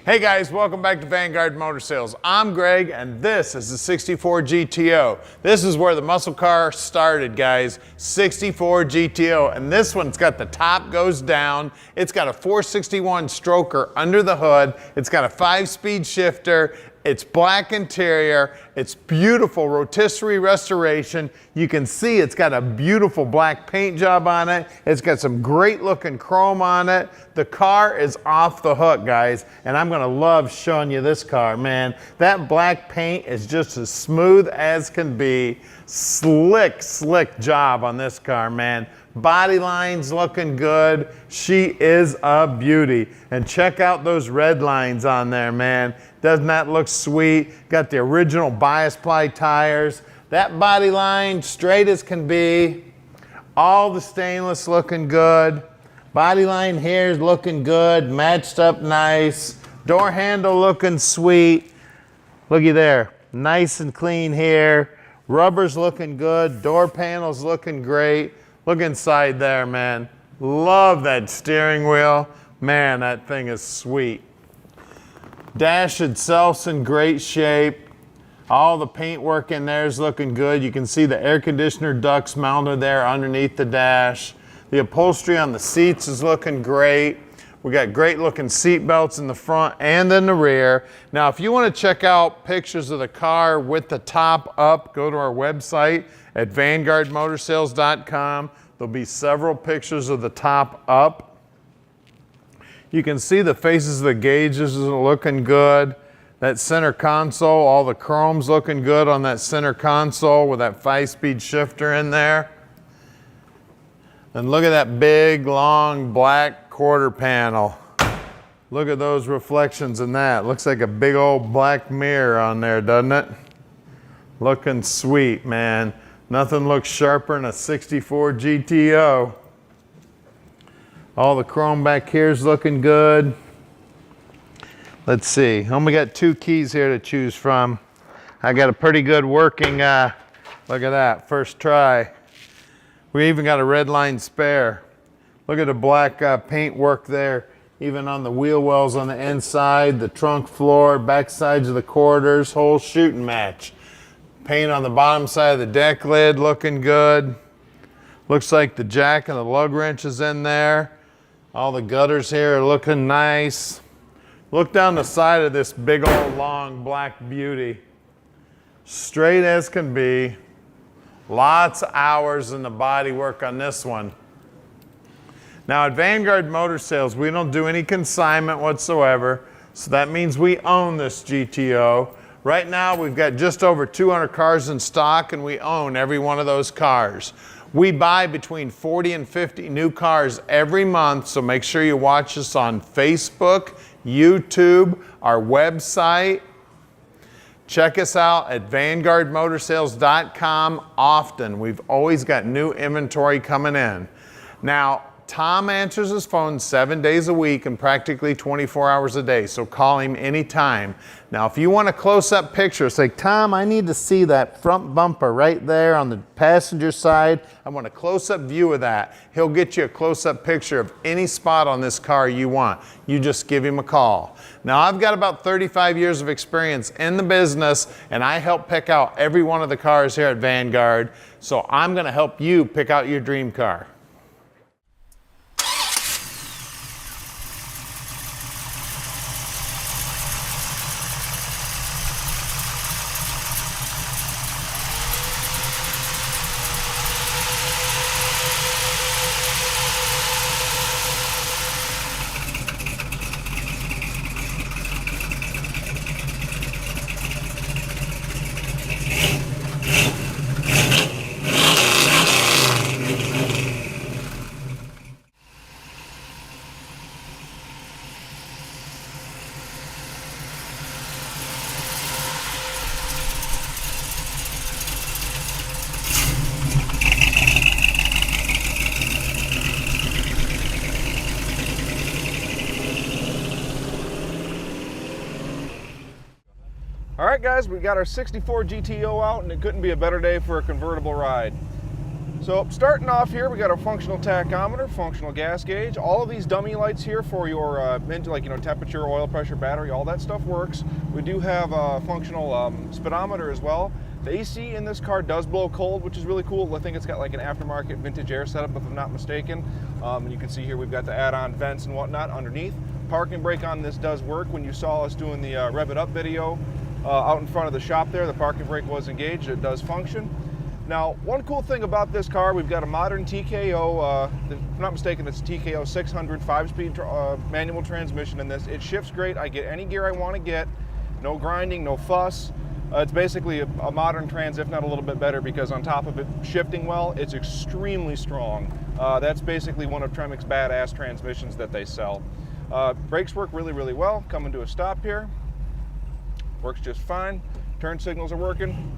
Hey guys, welcome back to Vanguard Motor Sales. I'm Greg and this is the 64 GTO. This is where the muscle car started, guys. 64 GTO, and this one's got the top goes down. It's got a 461 stroker under the hood. It's got a 5-speed shifter. It's black interior. It's beautiful rotisserie restoration. You can see it's got a beautiful black paint job on it. It's got some great looking chrome on it. The car is off the hook, guys, and I'm gonna love showing you this car, man. That black paint is just as smooth as can be. Slick, slick job on this car, man. Body lines looking good. She is a beauty. And check out those red lines on there, man. Doesn't that look sweet? Got the original bias ply tires. That body line straight as can be. All the stainless looking good. Body line here is looking good, matched up nice. Door handle looking sweet. Looky there, nice and clean here. Rubber's looking good, door panels looking great. Look inside there, man. Love that steering wheel. Man, that thing is sweet. Dash itself's in great shape. All the paintwork in there is looking good. You can see the air conditioner ducts mounted there underneath the dash. The upholstery on the seats is looking great. We got great looking seat belts in the front and in the rear. Now, if you want to check out pictures of the car with the top up, go to our website at vanguardmotorsales.com. There'll be several pictures of the top up. You can see the faces of the gauges are looking good. That center console, all the chrome's looking good on that center console with that 5-speed shifter in there. And look at that big, long, black quarter panel. Look at those reflections in that. Looks like a big old black mirror on there, doesn't it? Looking sweet, man. Nothing looks sharper than a 64 GTO. All the chrome back here is looking good. Let's see, only got 2 keys here to choose from. I got a pretty good working, look at that, first try. We even got a red line spare. Look at the black paint work there, even on the wheel wells on the inside, the trunk floor, back sides of the quarters, whole shooting match. Paint on the bottom side of the deck lid looking good. Looks like the jack and the lug wrench is in there. All the gutters here are looking nice. Look down the side of this big old long black beauty. Straight as can be. Lots of hours in the body work on this one. Now at Vanguard Motor Sales, we don't do any consignment whatsoever, so that means we own this GTO. Right now we've got just over 200 cars in stock and we own every one of those cars. We buy between 40 and 50 new cars every month, so make sure you watch us on Facebook, YouTube, our website. Check us out at vanguardmotorsales.com often. We've always got new inventory coming in. Now, Tom answers his phone 7 days a week and practically 24 hours a day, so call him anytime. Now, if you want a close-up picture, say, Tom, I need to see that front bumper right there on the passenger side. I want a close-up view of that. He'll get you a close-up picture of any spot on this car you want. You just give him a call. Now, I've got about 35 years of experience in the business, and I help pick out every one of the cars here at Vanguard, so I'm gonna help you pick out your dream car. All right, guys, we got our 64 GTO out, and it couldn't be a better day for a convertible ride. So starting off here, we got our functional tachometer, functional gas gauge. All of these dummy lights here for your like temperature, oil pressure, battery, all that stuff works. We do have a functional speedometer as well. The AC in this car does blow cold, which is really cool. I think it's got like an aftermarket vintage air setup, if I'm not mistaken. And you can see here we've got the add-on vents and whatnot underneath. Parking brake on this does work. When you saw us doing the Rev It Up video out in front of the shop there, the parking brake was engaged. It does function. Now, one cool thing about this car, we've got a modern TKO, if I'm not mistaken, it's a TKO 600 5-speed manual transmission in this. It shifts great. I get any gear I want to get. No grinding, no fuss. It's basically a modern trans, if not a little bit better, because on top of it shifting well, it's extremely strong. That's basically one of Tremec's badass transmissions that they sell. Brakes work really, really well. Coming to a stop here. Works just fine. Turn signals are working.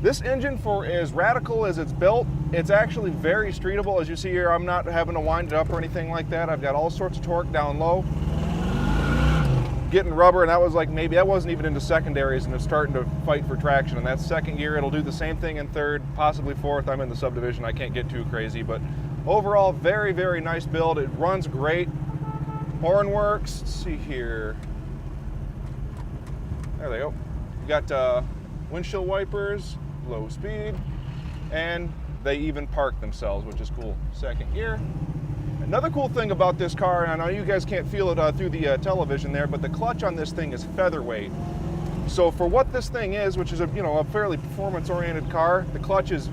This engine, for as radical as it's built, it's actually very streetable. As you see here, I'm not having to wind it up or anything like that. I've got all sorts of torque down low. Getting rubber, and that was like that wasn't even into secondaries, and it's starting to fight for traction. And that's second gear. It'll do the same thing in third, possibly fourth. I'm in the subdivision. I can't get too crazy, but overall, very, very nice build. It runs great. Horn works. Let's see here. There they go. You got windshield wipers, low speed, and they even park themselves, which is cool. Second gear. Another cool thing about this car, and I know you guys can't feel it through the television there, but the clutch on this thing is featherweight. So for what this thing is, which is a fairly performance-oriented car, the clutch is,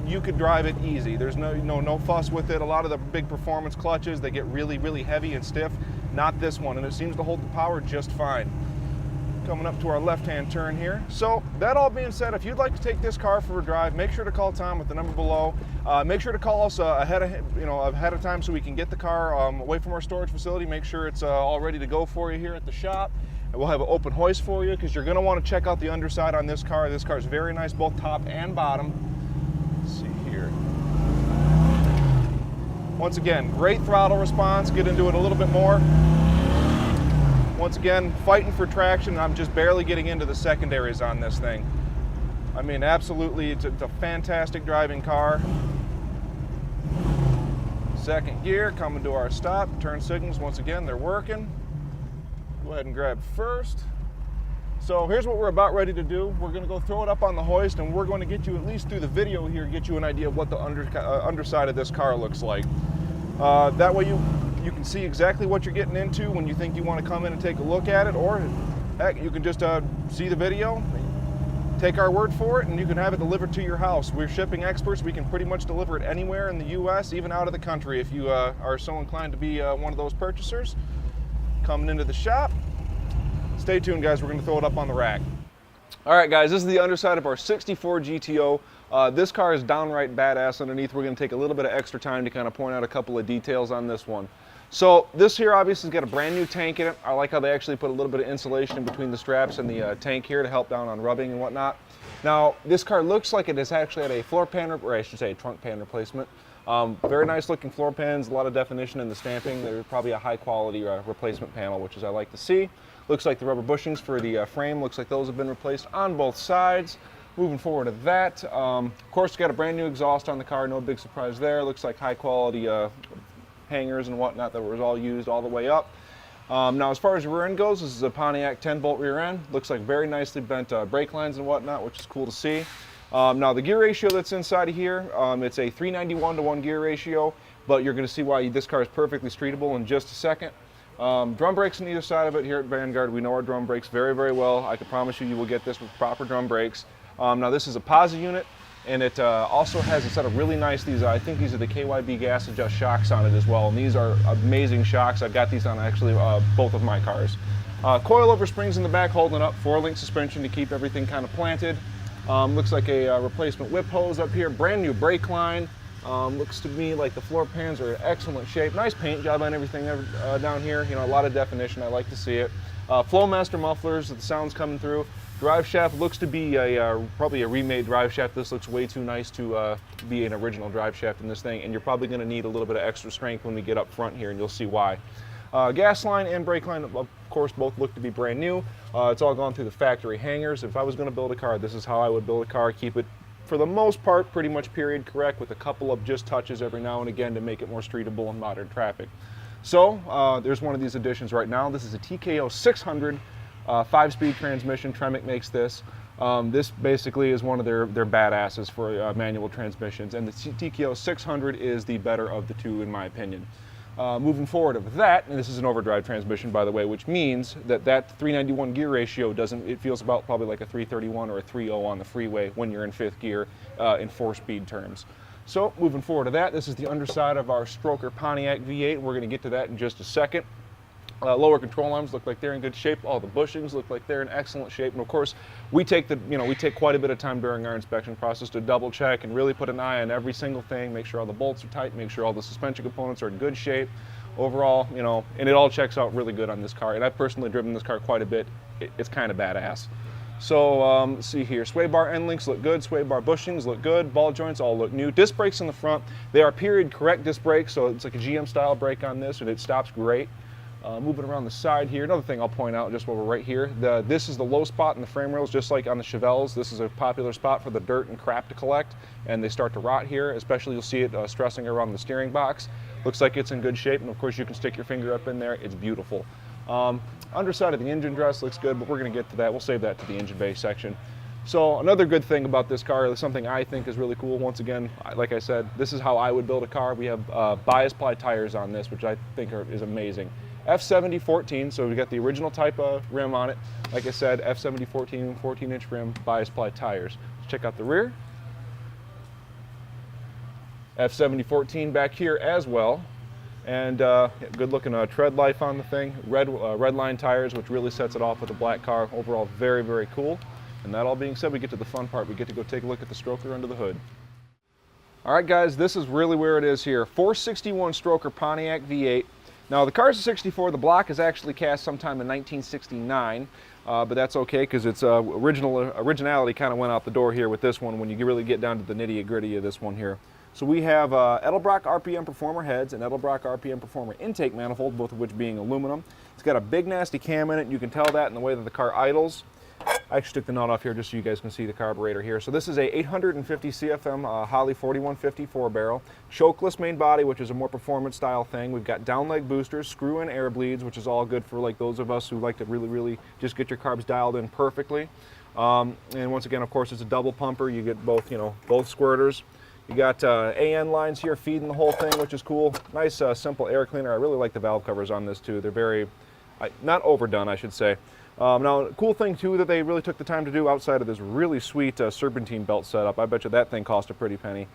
you could drive it easy. There's no fuss with it. A lot of the big performance clutches, they get really, really heavy and stiff. Not this one, and it seems to hold the power just fine. Coming up to our left-hand turn here. So that all being said, if you'd like to take this car for a drive, make sure to call Tom with the number below. Make sure to call us ahead of time so we can get the car away from our storage facility. Make sure it's all ready to go for you here at the shop. And we'll have an open hoist for you, because you're going to want to check out the underside on this car. This car is very nice, both top and bottom. Let's see here. Once again, great throttle response. Get into it a little bit more. Once again, fighting for traction. I'm just barely getting into the secondaries on this thing. I mean, absolutely, it's a fantastic driving car. Second gear, coming to our stop. Turn signals, once again, they're working. Go ahead and grab first. So here's what we're about ready to do. We're going to go throw it up on the hoist, and we're going to get you, at least through the video here, get you an idea of what the underside of this car looks like. That way you can see exactly what you're getting into when you think you want to come in and take a look at it, or heck, you can just see the video, take our word for it, and you can have it delivered to your house. We're shipping experts. We can pretty much deliver it anywhere in the U.S., even out of the country, if you are so inclined to be one of those purchasers. Coming into the shop. Stay tuned, guys. We're going to throw it up on the rack. All right, guys, this is the underside of our 64 GTO. This car is downright badass underneath. We're going to take a little bit of extra time to kind of point out a couple of details on this one. So this here obviously has got a brand new tank in it. I like how they actually put a little bit of insulation in between the straps and the tank here to help down on rubbing and whatnot. Now, this car looks like it has actually had a floor pan, or I should say a trunk pan replacement. Very nice looking floor pans, a lot of definition in the stamping. There's probably a high quality replacement panel, which is I like to see. Looks like the rubber bushings for the frame, looks like those have been replaced on both sides. Moving forward to that, of course, it's got a brand new exhaust on the car, no big surprise there. Looks like high quality hangers and whatnot that was all used all the way up. Now, as far as the rear end goes, this is a Pontiac 10-bolt rear end. Looks like very nicely bent brake lines and whatnot, which is cool to see. Now, the gear ratio that's inside of here, it's a 391 to 1 gear ratio, but you're going to see why this car is perfectly streetable in just a second. Drum brakes on either side of it. Here at Vanguard, we know our drum brakes very, very well. I can promise you, you will get this with proper drum brakes. Now, this is a POSA unit, and it also has a set of really nice, I think these are the KYB gas adjust shocks on it as well, and these are amazing shocks. I've got these on actually both of my cars. Coilover springs in the back holding up, 4-link suspension to keep everything kind of planted. Looks like a replacement whip hose up here, brand new brake line. Looks to me like the floor pans are in excellent shape. Nice paint job on everything down here. You know, a lot of definition. I like to see it. Flowmaster mufflers, the sound's coming through. Drive shaft looks to be probably a remade drive shaft. This looks way too nice to be an original drive shaft in this thing, and you're probably going to need a little bit of extra strength when we get up front here, and you'll see why. Gas line and brake line, of course, both look to be brand new. It's all gone through the factory hangers. If I was going to build a car, this is how I would build a car. Keep it for the most part, pretty much period correct with a couple of just touches every now and again to make it more streetable in modern traffic. So there's one of these additions right now. This is a TKO 600 5-speed transmission. Tremec makes this. This basically is one of their badasses for manual transmissions, and the TKO 600 is the better of the two in my opinion. Moving forward of that, and this is an overdrive transmission by the way, which means that 391 gear ratio it feels about probably like a 331 or a 3.0 on the freeway when you're in 5th gear in 4-speed terms. So moving forward to that, this is the underside of our stroker Pontiac V8. We're going to get to that in just a second. Lower control arms look like they're in good shape. All the bushings look like they're in excellent shape. And of course, we take quite a bit of time during our inspection process to double check and really put an eye on every single thing, make sure all the bolts are tight, make sure all the suspension components are in good shape. Overall, and it all checks out really good on this car. And I've personally driven this car quite a bit. It's kind of badass. So let's see here, sway bar end links look good, sway bar bushings look good, ball joints all look new. Disc brakes in the front, they are period correct disc brakes, so it's like a GM style brake on this and it stops great. Moving around the side here, another thing I'll point out just while we're right here, this is the low spot in the frame rails, just like on the Chevelles. This is a popular spot for the dirt and crap to collect, and they start to rot here, especially you'll see it stressing around the steering box. Looks like it's in good shape, and of course you can stick your finger up in there, it's beautiful. Underside of the engine dress looks good, but we're going to get to that. We'll save that to the engine bay section. So another good thing about this car, something I think is really cool, once again, like I said, this is how I would build a car. We have bias ply tires on this, which I think is amazing. F70 14, so we got the original type of rim on it. Like I said, F70 14-inch rim, bias ply tires. Let's check out the rear. F70 14 back here as well. And good looking tread life on the thing. Red line tires, which really sets it off with a black car. Overall, very, very cool. And that all being said, we get to the fun part. We get to go take a look at the stroker under the hood. All right, guys, this is really where it is here. 461 stroker Pontiac V8. Now the car's a 64, the block is actually cast sometime in 1969, but that's okay because its originality kind of went out the door here with this one when you really get down to the nitty gritty of this one here. So we have Edelbrock RPM Performer heads and Edelbrock RPM Performer intake manifold, both of which being aluminum. It's got a big nasty cam in it, and you can tell that in the way that the car idles. I actually took the nut off here just so you guys can see the carburetor here. So this is a 850 CFM Holley 4150 4-barrel. Chokeless main body, which is a more performance style thing. We've got down leg boosters, screw-in air bleeds, which is all good for like those of us who like to really just get your carbs dialed in perfectly. And once again, of course, it's a double pumper. You get both, both squirters. You got AN lines here feeding the whole thing, which is cool. Nice simple air cleaner. I really like the valve covers on this too. They're very, not overdone, I should say. Now, cool thing too that they really took the time to do outside of this really sweet serpentine belt setup, I bet you that thing cost a pretty penny,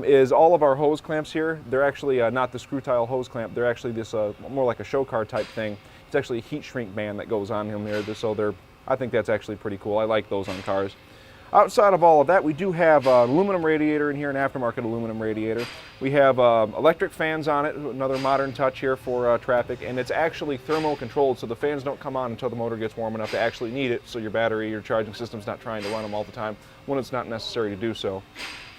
is all of our hose clamps here. They're actually not the screw tile hose clamp. They're actually this more like a show car type thing. It's actually a heat shrink band that goes on here. So I think that's actually pretty cool. I like those on cars. Outside of all of that, we do have an aluminum radiator in here, an aftermarket aluminum radiator. We have electric fans on it, another modern touch here for traffic, and it's actually thermo controlled, so the fans don't come on until the motor gets warm enough to actually need it, so your battery, your charging system's not trying to run them all the time when it's not necessary to do so.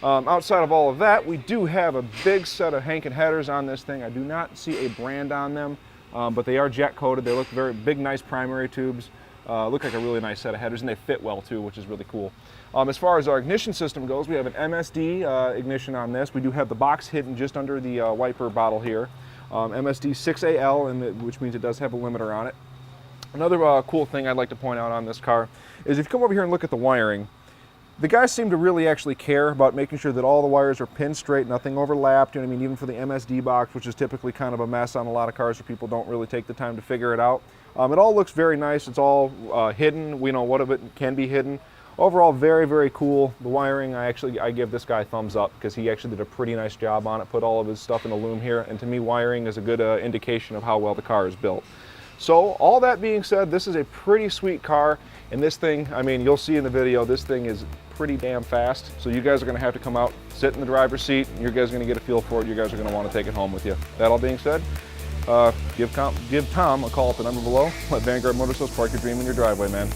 Outside of all of that, we do have a big set of Hankin headers on this thing. I do not see a brand on them, but they are jet coated. They look very big, nice primary tubes. Look like a really nice set of headers, and they fit well too, which is really cool. As far as our ignition system goes, we have an MSD ignition on this. We do have the box hidden just under the wiper bottle here. MSD 6AL, which means it does have a limiter on it. Another cool thing I'd like to point out on this car is if you come over here and look at the wiring, the guys seem to really actually care about making sure that all the wires are pin straight, nothing overlapped. You know what I mean? Even for the MSD box, which is typically kind of a mess on a lot of cars where people don't really take the time to figure it out. It all looks very nice. It's all hidden. We know what of it can be hidden. Overall, very, very cool. The wiring, I give this guy a thumbs up because he actually did a pretty nice job on it, put all of his stuff in the loom here, and to me, wiring is a good indication of how well the car is built. So, all that being said, this is a pretty sweet car, and this thing, I mean, you'll see in the video, this thing is pretty damn fast, so you guys are going to have to come out, sit in the driver's seat, and you guys are going to get a feel for it. You guys are going to want to take it home with you. That all being said, give Tom a call at the number below. Let Vanguard Motorcycles park your dream in your driveway, man.